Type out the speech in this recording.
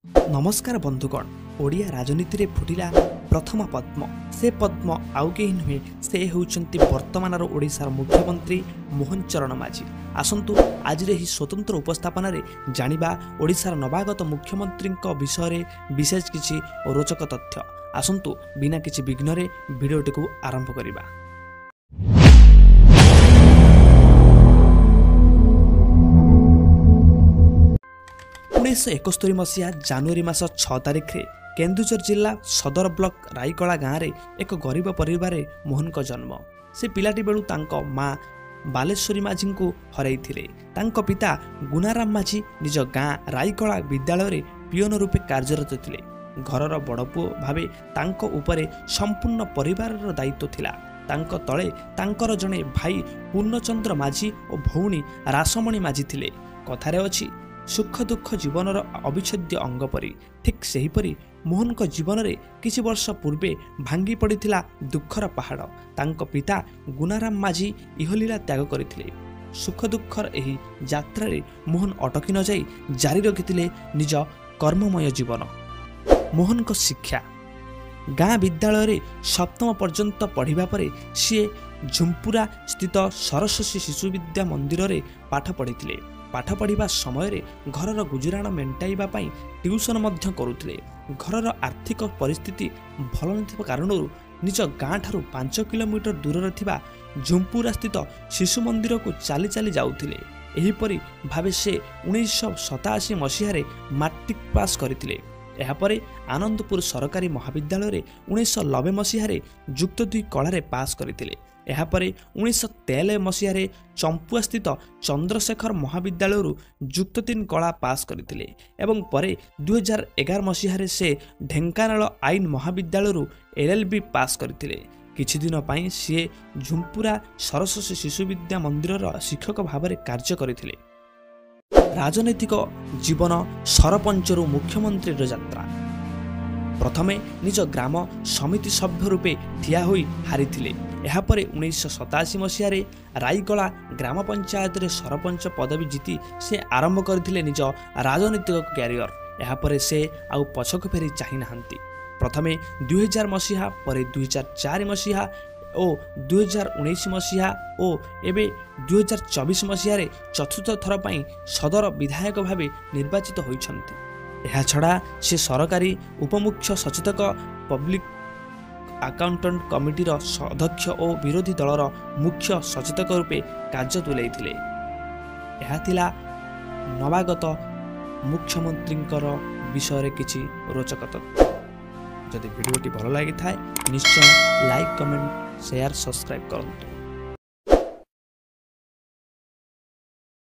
नमस्कार बंधुगण ओडिया राजनीति रे फुटिला प्रथम पद्म से पद्म आउ केही नुहे से होउचंती वर्तमानर ओडिशार मुख्यमंत्री मोहन चरण माझी। आसंतु आज रे ही स्वतंत्र उपस्थापन रे जानिबा ओडिशार नवागत मुख्यमंत्री विषय रे विशेष किछि रोचक तथ्य। आसंतु बिना किछि विघ्न रे भिडियोटी को आरंभ करिबा। 1971 मसीहा जनवरी मास 6 तारिख रे केन्दुझर जिला सदर ब्लॉक राईकला गाँव रे एक गरीब परिवार मोहन को जन्म। से पिलाटी बेलू तांको माँ बालेश्वरी माझी को हरैथिले। तांको पिता गुणाराम माझी निज गाँ राईकला विद्यालय रे पियोन रूपे कार्यरत थिले। घरर बड़ पुओ भावे तांको उपरे संपूर्ण परिवार दायित्व थिला। तांको तळे तांकर जणे भाई पूर्णचंद्र माझी और भौणी रासमणी माझी थिले। कथारे अछि सुख दुख जीवनर अविच्छेद्य अंग परी ठीक सही परी मोहन को जीवन रे किछि वर्ष पूर्वे भांगी पड़िथिला दुखर पहाड़। तांको पिता गुणाराम माझी इहलीला त्याग करथिले। सुख दुखर एही यात्रा रे मोहन अटकी न जाई जारी रखिथिले निज कर्ममय जीवन। मोहन को शिक्षा गाँ विद्यालय रे सप्तम पर्यंत पढ़िबा परे सी झुम्पुरा स्थित सरस्वती शिशु विद्या मंदिर रे पाठ पढ़िथिले। पाठ पढ़िबा समय रे घरर गुजराण मेंटाइबा पई ट्यूशन मध्य करुथिले। घरर आर्थिक परिस्थिति भल नथिबा कारणरू निज गाँ ठारू 5 किलोमीटर दूर थिबा झुम्पुरा स्थित शिशु मंदिर को चाली चाली जाउथिले। एहीपरि भावे से 1987 मसीह मैट्रिक पास करथिले। एहापरे आनंदपुर सरकारी महाविद्यालय रे 1990 मसीह युक्त 2 कला पास करथिले। एहापरे 1993 मसीह चंपुआ स्थित चंद्रशेखर महाविद्यालय युक्त 3 कला पास करथिले एवं परे 2011 मसीह से ढेंकानाल आईन महाविद्यालय LLB पास करथिले। किछि दिन पई सी झुम्पुरा सरस्वती शिशु विद्या मंदिर शिक्षक भाव में कार्य करथिले। राजनैतिक जीवन सरपंचरू मुख्यमंत्री यात्रा। प्रथमे निज ग्राम समिति सभ्य रूपे ठिया होई हारिथिले। एहापरे 1987 मसीह राईगला ग्राम पंचायत रे सरपंच पदवी जीति से आरंभ करथिले निज राजनीतिक कैरियर। एहापरे से आउ पछक फेरी चाहि नाहंती। प्रथमे 2000 मसीहा परे 2004 मसीहा और 2019 मसीहा और एबे 2024 मसीह चतुर्थ थर पई सदर विधायक भावे निर्वाचित होइछन्ति। एहा छड़ा से सरकारी उपमुख्य सचेतक पब्लिक अकाउंटेंट कमिटीर अध्यक्ष और विरोधी दलर मुख्य सचेतक रूपे कार्य तुलैथिले। एहा थिला नवागत मुख्यमंत्रींकर विषय किछि रोचक तथ्य। जदि वीडियोटी भल लागि थाए निश्चय लाइक कमेंट शेयर सब्सक्राइब करंतु।